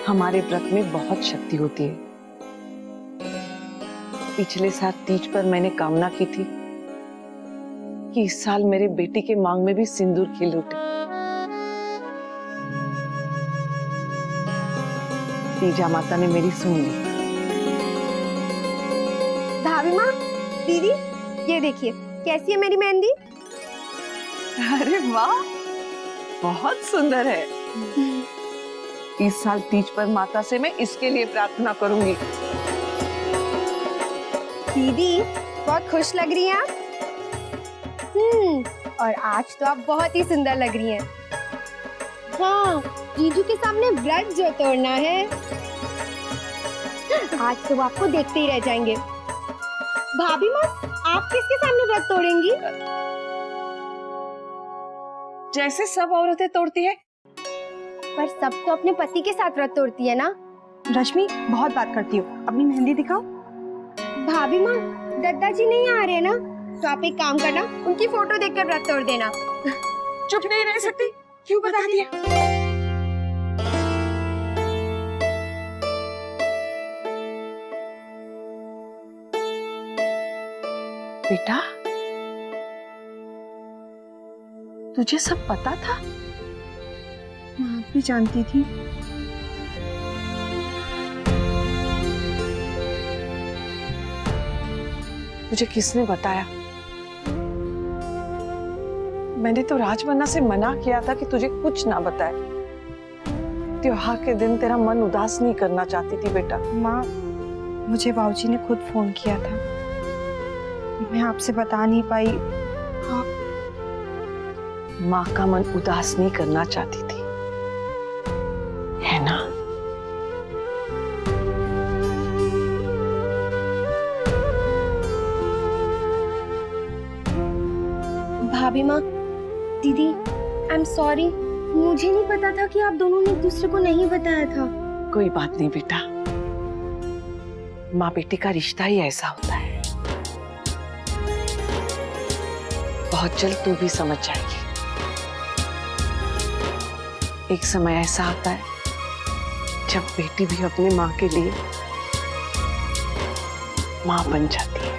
हमारे व्रत में बहुत शक्ति होती है। पिछले साल तीज पर मैंने कामना की थी कि इस साल मेरे बेटी के मांग में भी सिंदूर खिल उठे। तीजा माता ने मेरी सुन ली। भाभी माँ, दीदी, ये देखिए कैसी है मेरी मेहंदी। अरे वाह, बहुत सुंदर है। इस साल तीज पर माता से मैं इसके लिए प्रार्थना करूंगी। दीदी बहुत खुश लग रही हैं आप। और आज तो आप बहुत ही सुंदर लग रही हैं। हाँ, जीजू के सामने व्रत जो तोड़ना है, आज तो वो आपको देखते ही रह जाएंगे। भाभी माँ, आप किसके सामने व्रत तोड़ेंगी? जैसे सब औरतें तोड़ती है। पर सब तो अपने पति के साथ व्रत तोड़ती है ना। रश्मि, बहुत बात करती हो, अपनी मेहंदी दिखाओ। भाभी माँ, दद्दा जी नहीं आ रहे ना, तो आप एक काम करना, उनकी फोटो देखकर व्रत तोड़ देना। चुप नहीं रह सकती, क्यों बता दिया? बेटा, तुझे सब पता था? मैं आप भी जानती थी। मुझे किसने बताया? मैंने तो राजमन्ना से मना किया था कि तुझे कुछ ना बताए। त्योहार के दिन तेरा मन उदास नहीं करना चाहती थी बेटा। माँ, मुझे बाबूजी ने खुद फोन किया था, मैं आपसे बता नहीं पाई। माँ का मन उदास नहीं करना चाहती थी, है ना? भाभी माँ, दीदी, आई एम सॉरी, मुझे नहीं पता था कि आप दोनों ने एक दूसरे को नहीं बताया था। कोई बात नहीं बेटा, माँ बेटी का रिश्ता ही ऐसा होता है। बहुत जल्द तू भी समझ जाएगी। एक समय ऐसा आता है जब बेटी भी अपनी माँ के लिए माँ बन जाती है।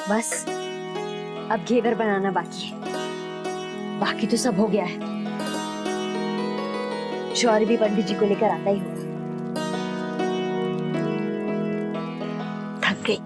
बस अब घेवर बनाना बाकी है, बाकी तो सब हो गया है। शौर्य भी पंडित जी को लेकर आता ही होगा। थक गई।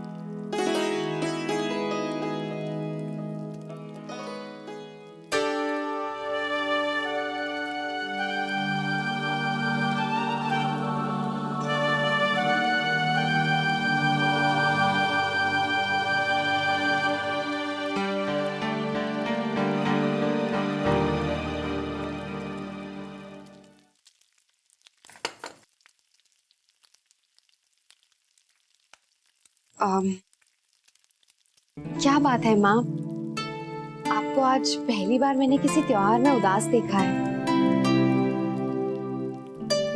क्या बात है माँ, आपको आज पहली बार मैंने किसी त्योहार में उदास देखा है।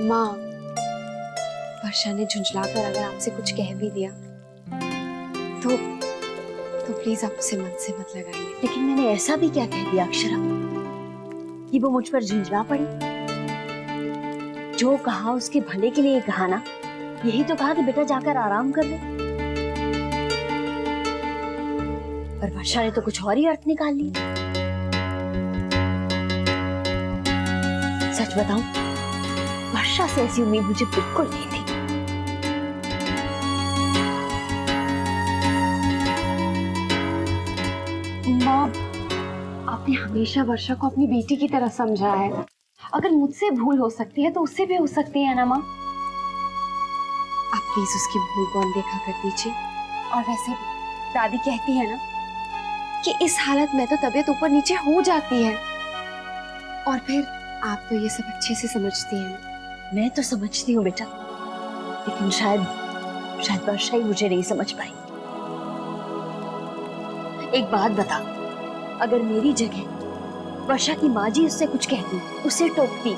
माँ, वर्षा ने झुंझलाकर अगर आपसे कुछ कह भी दिया तो प्लीज आप उसे मन से मत लगाइए। लेकिन मैंने ऐसा भी क्या कह दिया अक्षरा कि वो मुझ पर झुंझला पड़ी? जो कहा उसके भले के लिए कहा ना। यही तो कहा कि बेटा जाकर आराम कर ले। पर वर्षा ने तो कुछ और ही अर्थ निकाल लिया। सच बताऊं, वर्षा से ऐसी उम्मीद मुझे बिल्कुल नहीं थी। माँ, आपने हमेशा वर्षा को अपनी बेटी की तरह समझा है। अगर मुझसे भूल हो सकती है तो उससे भी हो सकती है ना माँ। आप प्लीज उसकी भूल को अनदेखा कर दीजिए। और वैसे भी दादी कहती है ना कि इस हालत में तो तबीयत ऊपर नीचे हो जाती है। और फिर आप तो ये सब अच्छे से समझती हैं ना। मैं तो समझती हूँ बेटा, लेकिन शायद वर्षा ही मुझे नहीं समझ पाई। एक बात बता, अगर मेरी जगह वर्षा की माँ जी उससे कुछ कहती, उसे टोकती,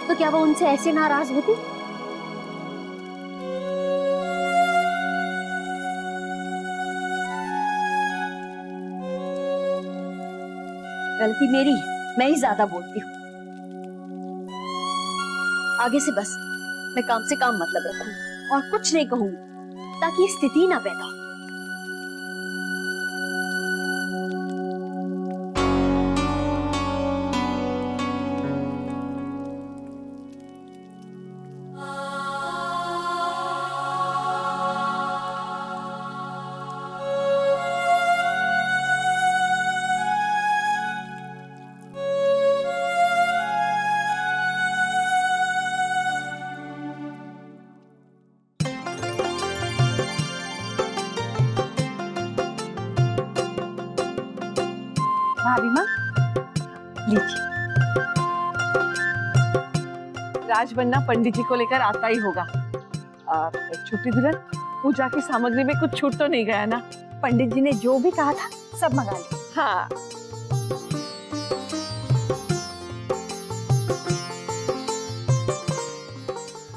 तो क्या वो उनसे ऐसे नाराज होती? गलती मेरी है, मैं ही ज्यादा बोलती हूँ। आगे से बस मैं काम से काम मतलब रखूंगी और कुछ नहीं कहूंगी ताकि ये स्थिति ना पैदा हो। भाभी माँ, लीजिए। राजबन्ना पंडित जी को लेकर आता ही होगा। छोटी दुल्हन, पूजा की सामग्री में कुछ छूट तो नहीं गया ना? पंडित जी ने जो भी कहा था सब मंगा लिया। हाँ।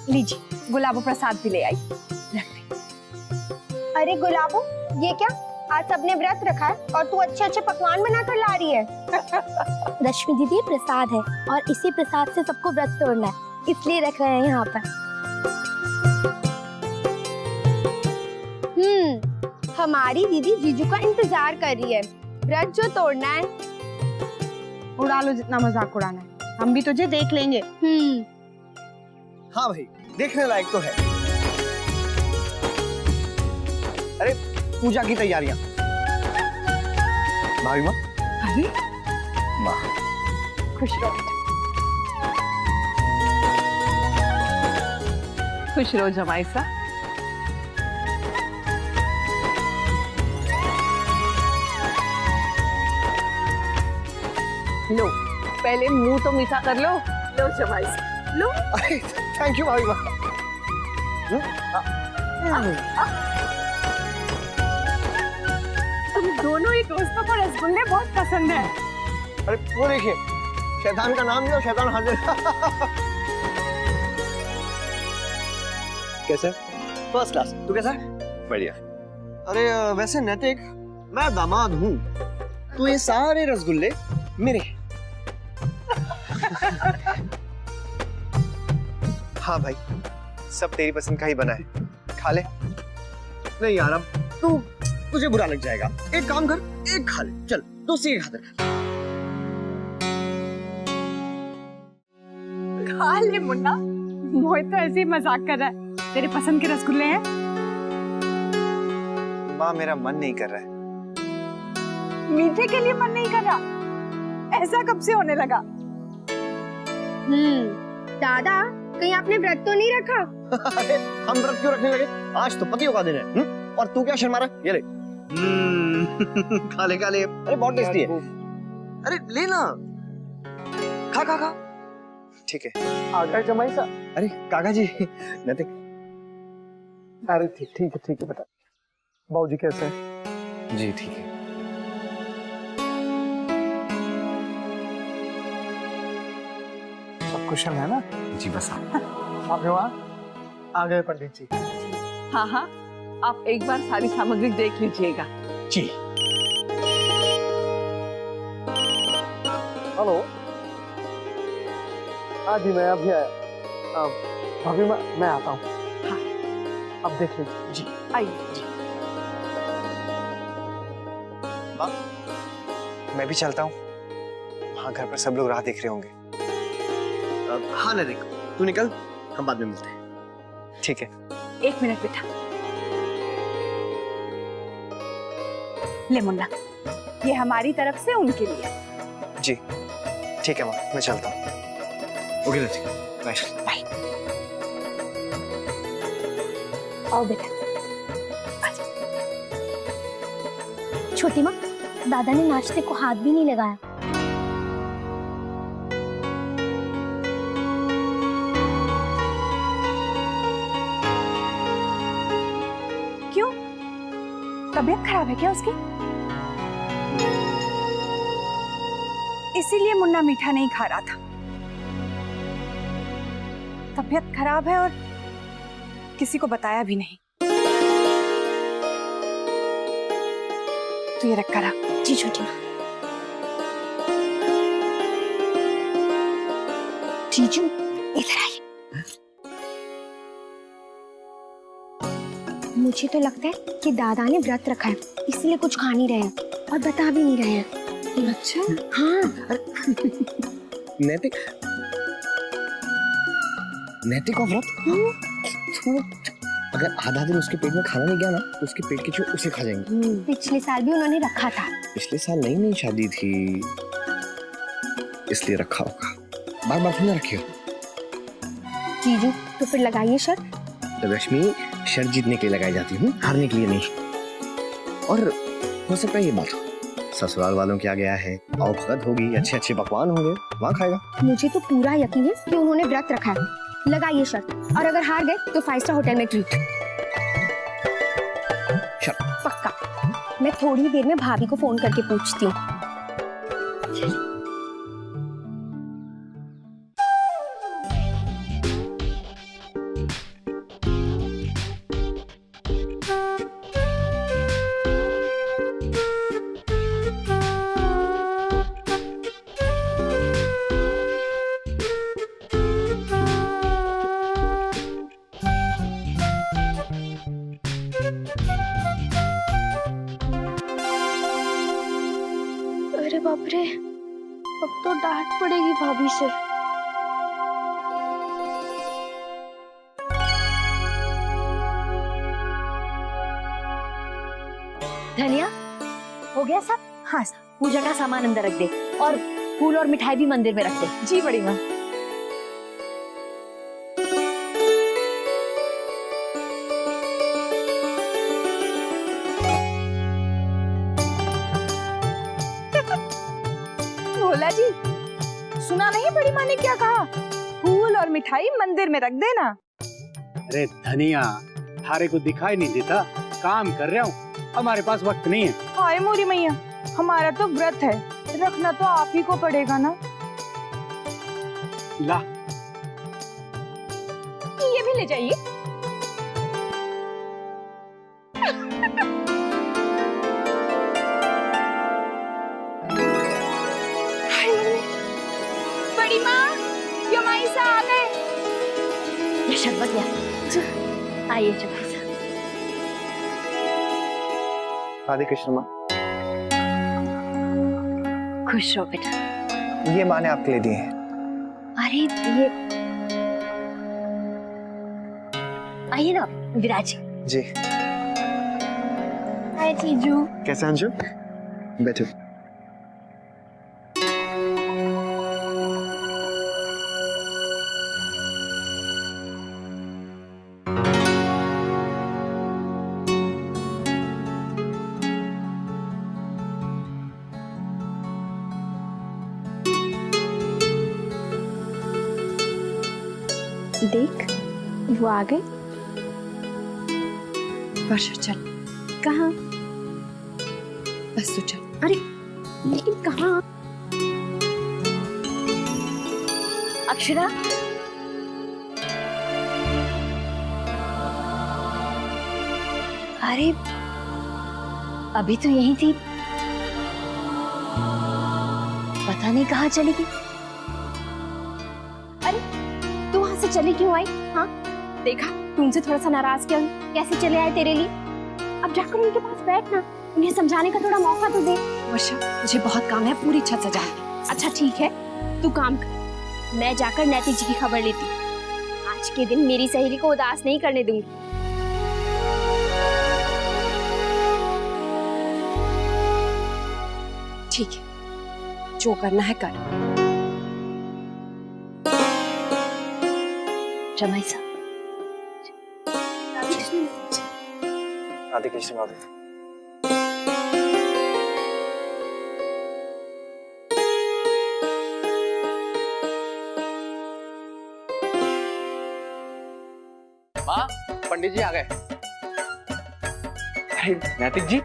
लीजिए, गुलाबो प्रसाद भी ले आई। अरे गुलाबो, ये क्या? आज सबने व्रत रखा है और तू अच्छे अच्छे पकवान बनाकर ला रही है। रश्मि दीदी, प्रसाद है और इसी प्रसाद से सबको व्रत तोड़ना है, इसलिए रख रहे हैं यहाँ पर। हमारी दीदी जीजू का इंतजार कर रही है, व्रत जो तोड़ना है। उड़ा लो जितना मजाक उड़ाना है, हम भी तुझे देख लेंगे। हाँ भाई, देखने लायक तो है। अरे पूजा की तैयारियां। भाभी माँ। अरे माँ, खुश रहो बेटा। खुश रहो जमाई सा। लो, पहले मुंह तो मीठा कर लो। लो जमाई सा, लो। अरे थैंक यू भाभी माँ। तुम दोनों ही दोस्तों को रसगुल्ले बहुत पसंद है। अरे वो देखिए, शैतान का नाम लिया, शैतान हाजिर। कैसे? First class. तू कैसा है? बढ़िया। अरे वैसे नैतिक, मैं दामाद हूँ, तो ये सारे रसगुल्ले मेरे हैं। हाँ भाई, सब तेरी पसंद का ही बना है, खा ले। नहीं यार, अब तुझे बुरा लग जाएगा। एक काम कर, एक खा ले, चल दोस्ती के खातिर। खा ले मुन्ना, मोहित तो ऐसे ही मजाक कर रहा है। तेरे पसंद के रसगुल्ले हैं। माँ, मेरा मन नहीं कर रहा है। मीठे के लिए मन नहीं कर रहा? ऐसा कब से होने लगा? दादा, कहीं आपने व्रत तो नहीं रखा? अरे हम व्रत क्यों रखने लगे? आज तो पतियों का दिन है। और तू क्या शर्मा रहा है? ये ले। खा ले खा ले। अरे बहुत टेस्टी है। अरे ले ना, खा खा खा। ठीक है। आ गए जमाई सा। अरे काका जी, नैतिक। अरे ठीक है बेटा। बाबूजी कैसे हैं? जी ठीक है। सब कुशल है ना? जी बस आप वहाँ आ गए पंडित जी। हाँ हाँ, आप एक बार सारी सामग्री देख लीजिएगा। जी। हेलो। हाँ जी, मैं अभी आया। भाभी मैं आता हूँ। हाँ। अब देख लीजिए। जी आइए जी। माँ, मैं भी चलता हूँ, वहाँ घर पर सब लोग राह देख रहे होंगे। हाँ नैतिक, तू निकल, हम बाद में मिलते हैं। ठीक है। एक मिनट बेटा। ले मुन्ना, ये हमारी तरफ से उनके लिए। जी ठीक है माँ, मैं चलता हूँ। ओके नैतिक, बाय। बाय। आओ बेटा। छोटी माँ, दादा ने नाश्ते को हाथ भी नहीं लगाया। क्यों? तबीयत खराब है क्या उसकी? इसीलिए मुन्ना मीठा नहीं खा रहा था। तबीयत खराब है और किसी को बताया भी नहीं। तू ये रख कर आ। जी छोटी माँ। जीजू इधर आइए। मुझे तो लगता है कि दादा ने व्रत रखा है, इसलिए कुछ खा नहीं रहे हैं और बता भी नहीं रहे हैं। अच्छा हाँ, नैतिक नैतिक का व्रत? थोड़ा अगर आधा दिन उसके पेट में खाना नहीं गया ना तो उसके पेट के चूहे उसे खा जाएंगे। पिछले साल भी उन्होंने रखा था। पिछले साल नई नई शादी थी इसलिए रखा होगा, बार बार थोड़ा रखियो। जीजू तो फिर लगाइए शर्त। तो रश्मि शर्त जीतने के लिए लगाई जाती हूँ, हारने के लिए नहीं। और हो सकता है ये बात ससुराल वालों के आगे आया है, आओ भगत होगी, अच्छे अच्छे पकवान होंगे, वहाँ खाएगा। मुझे तो पूरा यकीन है कि उन्होंने व्रत रखा है। लगाइए शर्त, और अगर हार गए तो 5 स्टार होटल में ट्रीट। शर्त पक्का। मैं थोड़ी देर में भाभी को फोन करके पूछती हूँ। अरे बाप रे, अब तो डांट पड़ेगी भाभी से। धनिया हो गया सब? हाँ, पूजा का सामान अंदर रख दे और फूल और मिठाई भी मंदिर में रख दे। जी बड़ी माँ। भोला जी, सुना नहीं बड़ी माँ ने क्या कहा? फूल और मिठाई मंदिर में रख देना। अरे धनिया, थारे को दिखाई नहीं देता, काम कर रहा हूँ, हमारे पास वक्त नहीं है। हाय मोरी मैया, हमारा तो व्रत है, रखना तो आप ही को पड़ेगा ना। ला, ये भी ले जाइए। बड़ी माँ, यमाई सा आ गए। ये शरबत लिया। आइए जमाई साहब। राधे कृष्ण माँ। खुश रहो बेटा। ये माँ ने आपके लिए दिए हैं। अरे ये आइए ना विराज जी। हाय जीजू। कैसे अंशु? बैठो। देख, वो आ गए। वर्षा चल, कहाँ? बस तू चल। अरे लेकिन कहाँ? अक्षरा, अरे अभी तो यही थी, पता नहीं कहाँ चली गई। तू वहां से चली क्यों आई? हाँ, देखा तुमसे थोड़ा सा नाराज क्यों? कैसे चले आए तेरे लिए? अब जाकर उनके पास बैठ ना, उन्हें समझाने का थोड़ा मौका तो दे। वर्षा, मुझे बहुत काम है, पूरी छत सजा दे। अच्छा ठीक है, तू काम कर, मैं जाकर नैतिक जी की खबर लेती हूँ। आज के दिन मेरी सहेली को उदास नहीं करने दूंगी। ठीक है, जो करना है कर। जमाई साहब। राधे कृष्ण बाबू। माँ, पंडित जी आ गए। अरे नैतिक जी,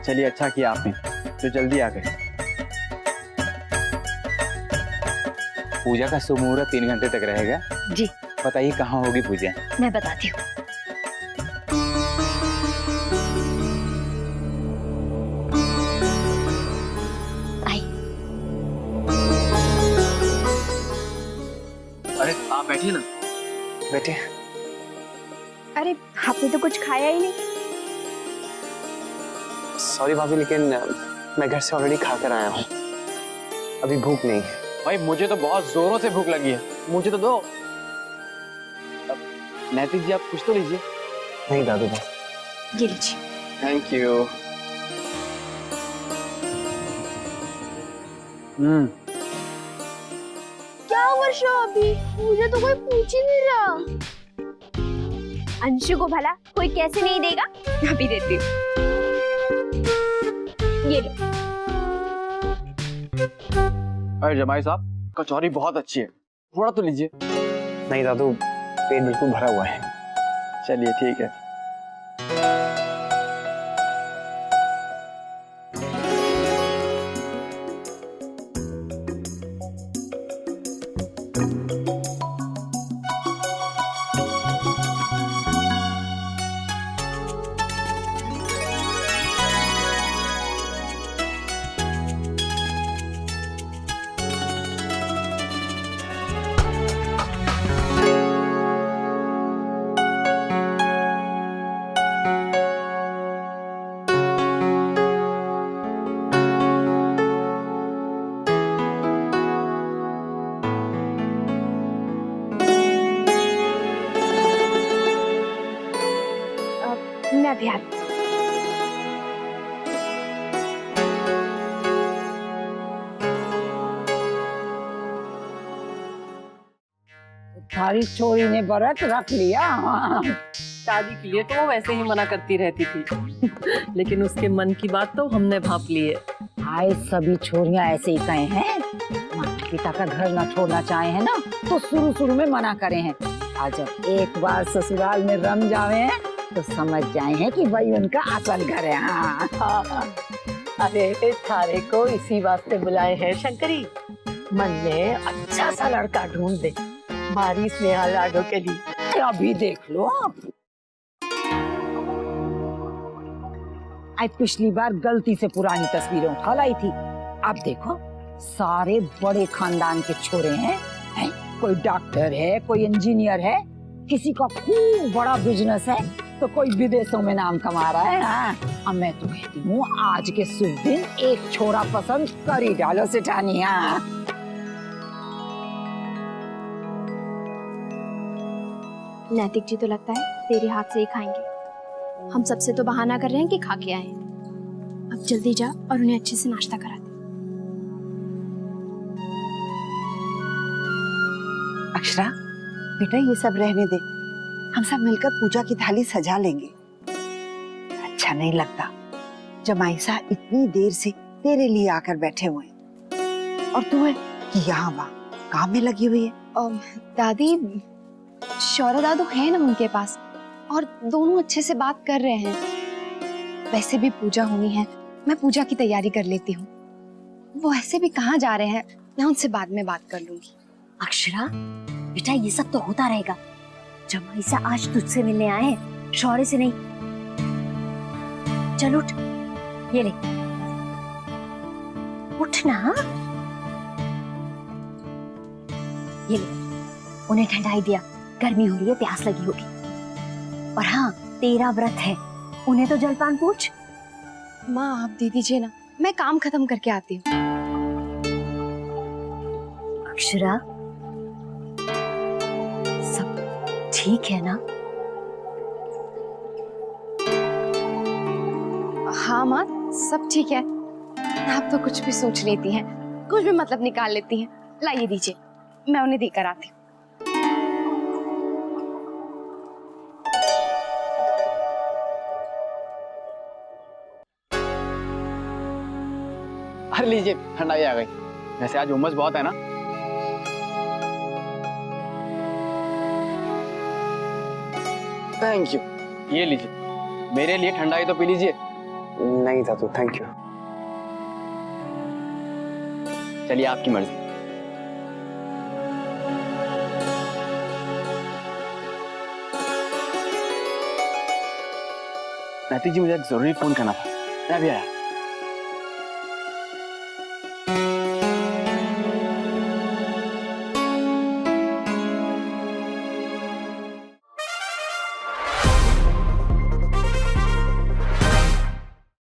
चलिए अच्छा किया आपने, तो जल्दी आ गए। पूजा का शुभ मुहूर्त 3 घंटे तक रहेगा। जी बताइए कहाँ होगी पूजा? मैं बताती हूँ। आप बैठिए ना। बेटे अरे आपने तो कुछ खाया ही नहीं। सॉरी भाभी, लेकिन मैं घर से ऑलरेडी खा कर आया हूँ, अभी भूख नहीं। भाई मुझे तो बहुत जोरों से भूख लगी है, मुझे तो दो। नैतिक जी आप कुछ तो लीजिए। नहीं दादू बस। ये लीजिए। Thank you. क्या वर्षा अभी, मुझे तो कोई पूछ ही नहीं रहा। अंशु को भला कोई कैसे नहीं देगा, अभी देती हूँ। ये लो। अरे जमाई साहब कचौरी बहुत अच्छी है, थोड़ा तो लीजिए। नहीं दादू, पेट बिल्कुल भरा हुआ है। चलिए ठीक है। मैं भी आती हूँ। थारी छोरी ने व्रत रख लिया। हाँ। शादी के लिए तो वो वैसे ही मना करती रहती थी लेकिन उसके मन की बात तो हमने भांप ली है। आए सभी छोरियां ऐसे ही कहे हैं, माता पिता का घर ना छोड़ना चाहे हैं ना तो शुरू शुरू में मना करे हैं, और जब एक बार ससुराल में रम जावे हैं तो समझ जाए हैं कि वही उनका असल घर है। हाँ। अरे थारे को इसी वास्ते बुलाए हैं शंकरी, मन में अच्छा सा लड़का ढूंढ दे हमारी स्नेहा लाडो के लिए। अभी देख लो, आज पिछली बार गलती से पुरानी तस्वीरें उठा लाई थी, अब देखो सारे बड़े खानदान के छोरे हैं, कोई डॉक्टर है, कोई इंजीनियर है, किसी का खूब बड़ा बिजनेस है, तो कोई विदेशों में नाम कमा रहा है। हाँ, अब मैं तो कहती हूँ आज के शुभ दिन एक छोरा पसंद कर ही डालो सेठानी। हाँ। नैतिक जी तो लगता है तेरे हाथ से ही खाएंगे। हम सबसे तो बहाना कर रहे हैं कि खा के आए। अब जल्दी जा और उन्हें अच्छे से नाश्ता करा दे। अक्षरा बेटा, ये सब रहने दे, हम सब मिलकर पूजा की थाली सजा लेंगे। अच्छा नहीं लगता जमाई साहब इतनी देर से तेरे लिए आकर बैठे हुए हैं और तू है कि यहाँ वहाँ काम में लगी हुई है। दादी, शौर्य दादू है ना उनके पास और दोनों अच्छे से बात कर रहे हैं। वैसे भी पूजा होनी है, मैं पूजा की तैयारी कर लेती हूँ। वो ऐसे भी कहाँ जा रहे हैं, मैं उनसे बाद में बात कर लूंगी। अक्षरा बेटा, ये सब तो होता रहेगा। जमाई से आज तुझसे मिलने आए हैं, शौर्य से नहीं। चल उठ, ये ले, उठ ना। ये ले, उन्हें ठंडाई दिया, गर्मी हो रही है, प्यास लगी होगी। और हाँ, तेरा व्रत है, उन्हें तो जलपान पूछ। माँ आप दे दीजिए ना, मैं काम खत्म करके आती हूँ। अक्षरा, सब ठीक है ना? हाँ माँ, सब ठीक है। आप तो कुछ भी सोच लेती हैं, कुछ भी मतलब निकाल लेती हैं। लाइए दीजिए, मैं उन्हें देकर आती हूँ। अरे लीजिए, ठंडाई आ गई। वैसे आज उमस बहुत है ना। थैंक यू, ये लीजिए, मेरे लिए ठंडाई तो पी लीजिए। नहीं दादू, थैंक यू। चलिए आपकी मर्जी। नैतिक जी, मुझे एक जरूरी फोन करना था, मैं भी आया।